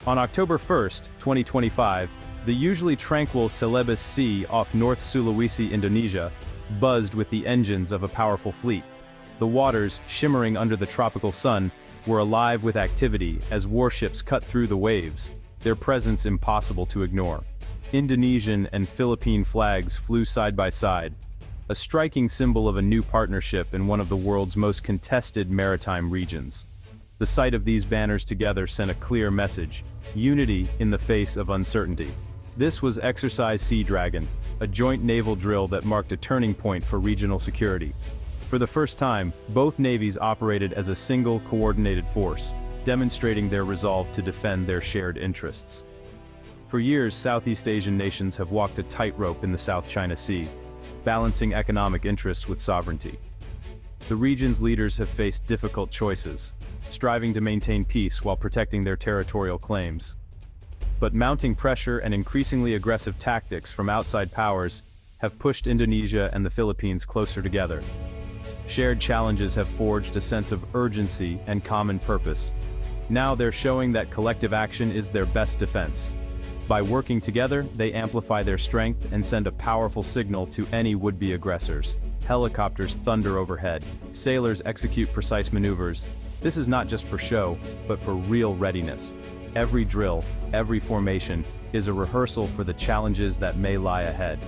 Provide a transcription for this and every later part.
On October 1, 2025, the usually tranquil Celebes Sea off North Sulawesi, Indonesia, buzzed with the engines of a powerful fleet. The waters, shimmering under the tropical sun, were alive with activity as warships cut through the waves, their presence impossible to ignore. Indonesian and Philippine flags flew side by side, a striking symbol of a new partnership in one of the world's most contested maritime regions. The sight of these banners together sent a clear message: unity in the face of uncertainty. This was Exercise Sea Dragon, a joint naval drill that marked a turning point for regional security. For the first time, both navies operated as a single coordinated force, demonstrating their resolve to defend their shared interests. For years, Southeast Asian nations have walked a tightrope in the South China Sea, balancing economic interests with sovereignty. The region's leaders have faced difficult choices, striving to maintain peace while protecting their territorial claims. But mounting pressure and increasingly aggressive tactics from outside powers have pushed Indonesia and the Philippines closer together. Shared challenges have forged a sense of urgency and common purpose. Now they're showing that collective action is their best defense. By working together, they amplify their strength and send a powerful signal to any would-be aggressors. Helicopters thunder overhead, sailors execute precise maneuvers. This is not just for show, but for real readiness. Every drill, every formation, is a rehearsal for the challenges that may lie ahead.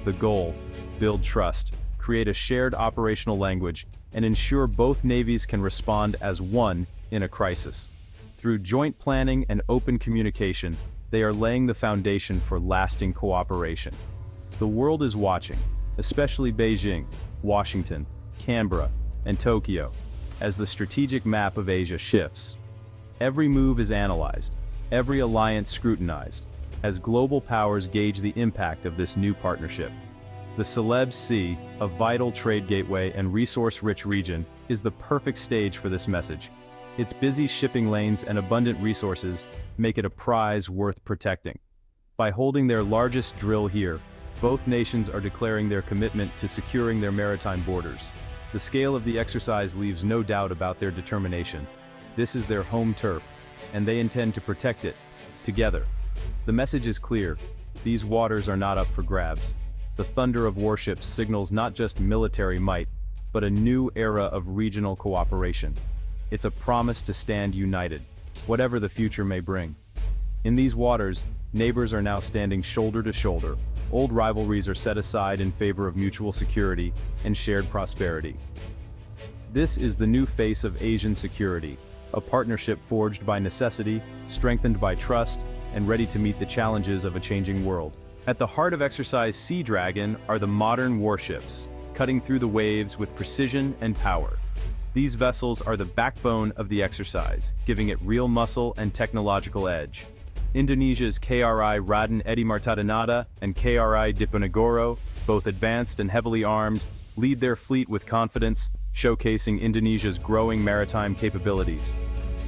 The goal: build trust, create a shared operational language, and ensure both navies can respond as one in a crisis. Through joint planning and open communication, they are laying the foundation for lasting cooperation. The world is watching, especially Beijing, Washington, Canberra, and Tokyo, as the strategic map of Asia shifts. Every move is analyzed, every alliance scrutinized, as global powers gauge the impact of this new partnership. The Celebes Sea, a vital trade gateway and resource-rich region, is the perfect stage for this message. Its busy shipping lanes and abundant resources make it a prize worth protecting. By holding their largest drill here, both nations are declaring their commitment to securing their maritime borders. The scale of the exercise leaves no doubt about their determination. This is their home turf, and they intend to protect it, together. The message is clear: these waters are not up for grabs. The thunder of warships signals not just military might, but a new era of regional cooperation. It's a promise to stand united, whatever the future may bring. In these waters, neighbors are now standing shoulder to shoulder. Old rivalries are set aside in favor of mutual security and shared prosperity. This is the new face of Asian security, a partnership forged by necessity, strengthened by trust, and ready to meet the challenges of a changing world. At the heart of Exercise Sea Dragon are the modern warships, cutting through the waves with precision and power. These vessels are the backbone of the exercise, giving it real muscle and technological edge. Indonesia's KRI Raden Edi Martadanada and KRI Diponegoro, both advanced and heavily armed, lead their fleet with confidence, showcasing Indonesia's growing maritime capabilities.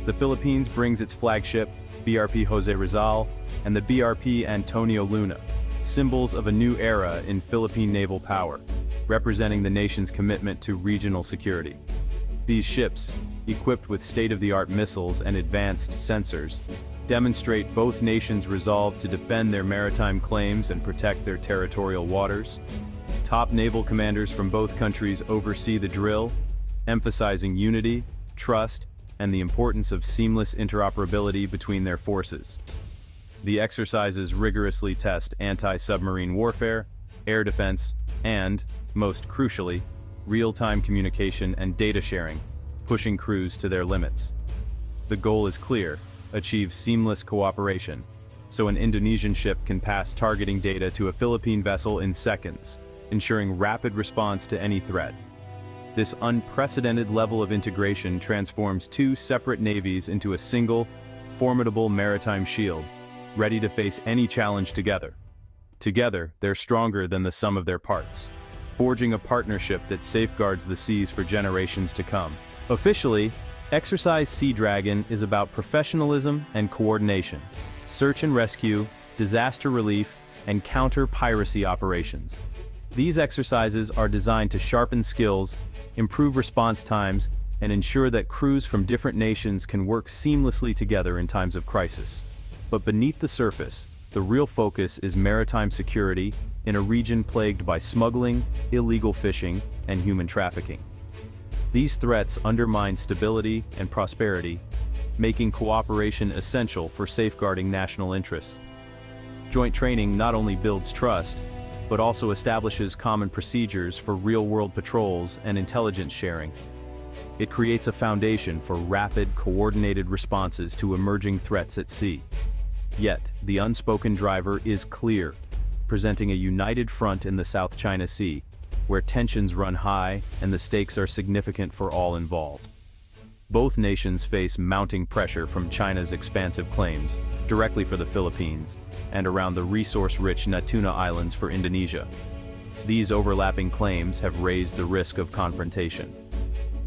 The Philippines brings its flagship, BRP Jose Rizal, and the BRP Antonio Luna, symbols of a new era in Philippine naval power, representing the nation's commitment to regional security. These ships, equipped with state-of-the-art missiles and advanced sensors, demonstrate both nations' resolve to defend their maritime claims and protect their territorial waters. Top naval commanders from both countries oversee the drill, emphasizing unity, trust, and the importance of seamless interoperability between their forces. The exercises rigorously test anti-submarine warfare, air defense, and, most crucially, real-time communication and data sharing, pushing crews to their limits. The goal is clear: achieve seamless cooperation, so an Indonesian ship can pass targeting data to a Philippine vessel in seconds, ensuring rapid response to any threat. This unprecedented level of integration transforms two separate navies into a single, formidable maritime shield, ready to face any challenge together. Together, they're stronger than the sum of their parts, forging a partnership that safeguards the seas for generations to come. Officially, Exercise Sea Dragon is about professionalism and coordination, search and rescue, disaster relief, and counter-piracy operations. These exercises are designed to sharpen skills, improve response times, and ensure that crews from different nations can work seamlessly together in times of crisis. But beneath the surface, the real focus is maritime security in a region plagued by smuggling, illegal fishing, and human trafficking. These threats undermine stability and prosperity, making cooperation essential for safeguarding national interests. Joint training not only builds trust, but also establishes common procedures for real-world patrols and intelligence sharing. It creates a foundation for rapid, coordinated responses to emerging threats at sea. Yet, the unspoken driver is clear, presenting a united front in the South China Sea, where tensions run high and the stakes are significant for all involved. Both nations face mounting pressure from China's expansive claims, directly for the Philippines, and around the resource-rich Natuna Islands for Indonesia. These overlapping claims have raised the risk of confrontation.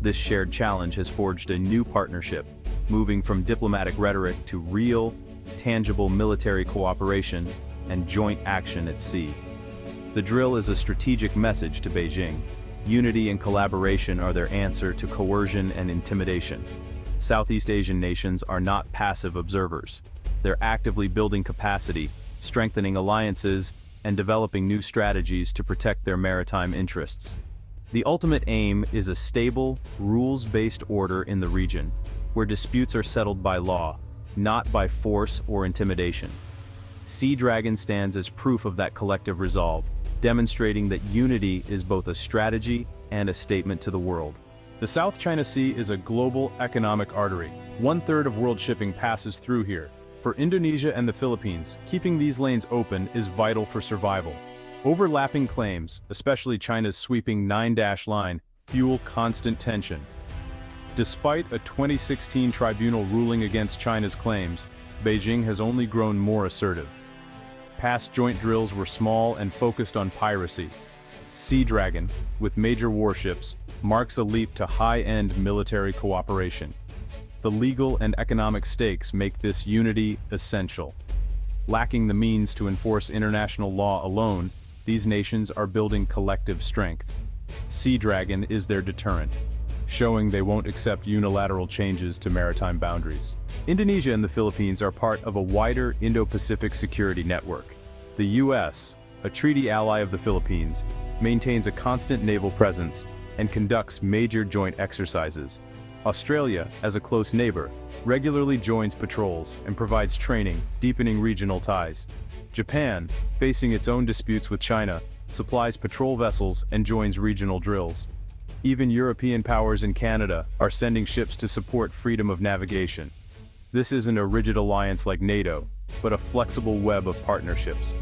This shared challenge has forged a new partnership, moving from diplomatic rhetoric to real, tangible military cooperation and joint action at sea. The drill is a strategic message to Beijing. Unity and collaboration are their answer to coercion and intimidation. Southeast Asian nations are not passive observers. They're actively building capacity, strengthening alliances, and developing new strategies to protect their maritime interests. The ultimate aim is a stable, rules-based order in the region, where disputes are settled by law, not by force or intimidation. Sea Dragon stands as proof of that collective resolve, demonstrating that unity is both a strategy and a statement to the world. The South China Sea is a global economic artery. 1/3 of world shipping passes through here. For Indonesia and the Philippines, keeping these lanes open is vital for survival. Overlapping claims, especially China's sweeping 9-dash line, fuel constant tension. Despite a 2016 tribunal ruling against China's claims, Beijing has only grown more assertive. Past joint drills were small and focused on piracy. Sea Dragon, with major warships, marks a leap to high-end military cooperation. The legal and economic stakes make this unity essential. Lacking the means to enforce international law alone, these nations are building collective strength. Sea Dragon is their deterrent, showing they won't accept unilateral changes to maritime boundaries. Indonesia and the Philippines are part of a wider Indo-Pacific security network. The U.S., a treaty ally of the Philippines, maintains a constant naval presence and conducts major joint exercises. Australia, as a close neighbor, regularly joins patrols and provides training, deepening regional ties. Japan, facing its own disputes with China, supplies patrol vessels and joins regional drills. Even European powers and Canada are sending ships to support freedom of navigation. This isn't a rigid alliance like NATO, but a flexible web of partnerships.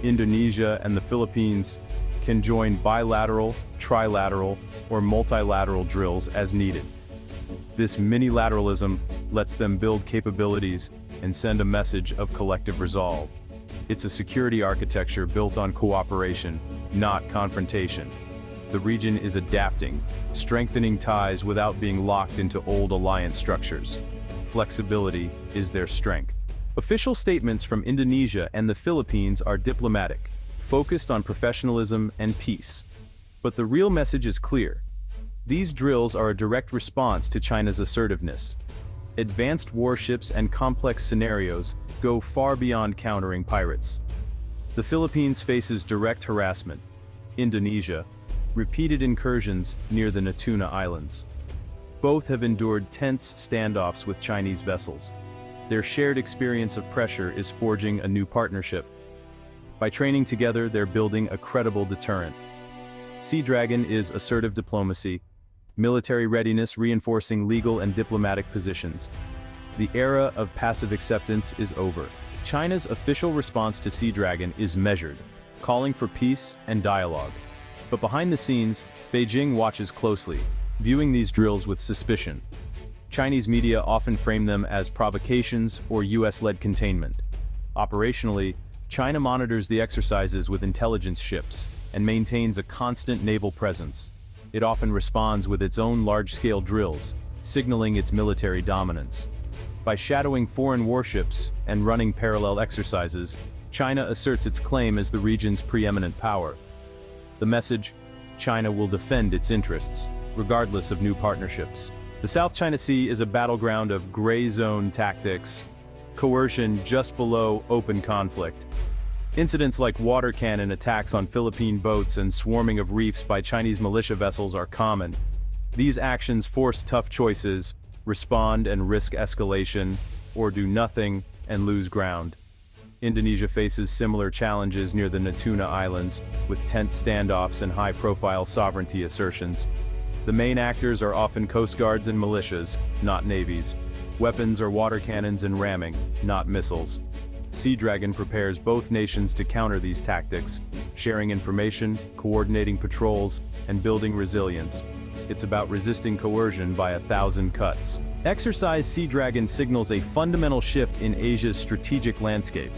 Indonesia and the Philippines can join bilateral, trilateral, or multilateral drills as needed. This minilateralism lets them build capabilities and send a message of collective resolve. It's a security architecture built on cooperation, not confrontation. The region is adapting, strengthening ties without being locked into old alliance structures. Flexibility is their strength. Official statements from Indonesia and the Philippines are diplomatic, focused on professionalism and peace. But the real message is clear. These drills are a direct response to China's assertiveness. Advanced warships and complex scenarios go far beyond countering pirates. The Philippines faces direct harassment. Indonesia, repeated incursions near the Natuna Islands. Both have endured tense standoffs with Chinese vessels. Their shared experience of pressure is forging a new partnership. By training together, they're building a credible deterrent. Sea Dragon is assertive diplomacy, military readiness reinforcing legal and diplomatic positions. The era of passive acceptance is over. China's official response to Sea Dragon is measured, calling for peace and dialogue. But behind the scenes, Beijing watches closely, viewing these drills with suspicion. Chinese media often frame them as provocations or US-led containment. Operationally, China monitors the exercises with intelligence ships and maintains a constant naval presence. It often responds with its own large-scale drills, signaling its military dominance. By shadowing foreign warships and running parallel exercises, China asserts its claim as the region's preeminent power. The message: China will defend its interests, regardless of new partnerships. The South China Sea is a battleground of gray zone tactics. coercion just below open conflict. Incidents like water cannon attacks on Philippine boats and swarming of reefs by Chinese militia vessels are common. These actions force tough choices: respond and risk escalation, or do nothing and lose ground. Indonesia faces similar challenges near the Natuna Islands, with tense standoffs and high-profile sovereignty assertions. The main actors are often coast guards and militias, not navies. Weapons are water cannons and ramming, not missiles. Sea Dragon prepares both nations to counter these tactics, sharing information, coordinating patrols, and building resilience. It's about resisting coercion by 1,000 cuts. Exercise Sea Dragon signals a fundamental shift in Asia's strategic landscape.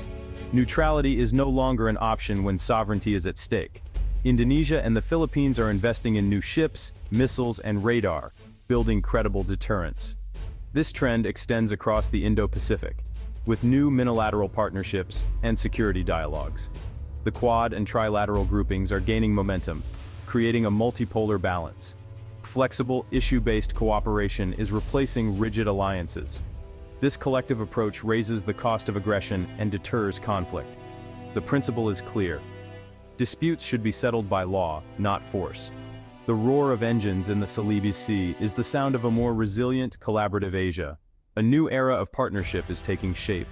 Neutrality is no longer an option when sovereignty is at stake. Indonesia and the Philippines are investing in new ships, missiles, and radar, building credible deterrence. This trend extends across the Indo-Pacific, with new unilateral partnerships and security dialogues. The Quad and trilateral groupings are gaining momentum, creating a multipolar balance. Flexible, issue-based cooperation is replacing rigid alliances. This collective approach raises the cost of aggression and deters conflict. The principle is clear. Disputes should be settled by law, not force. The roar of engines in the Celebes Sea is the sound of a more resilient, collaborative Asia. A new era of partnership is taking shape.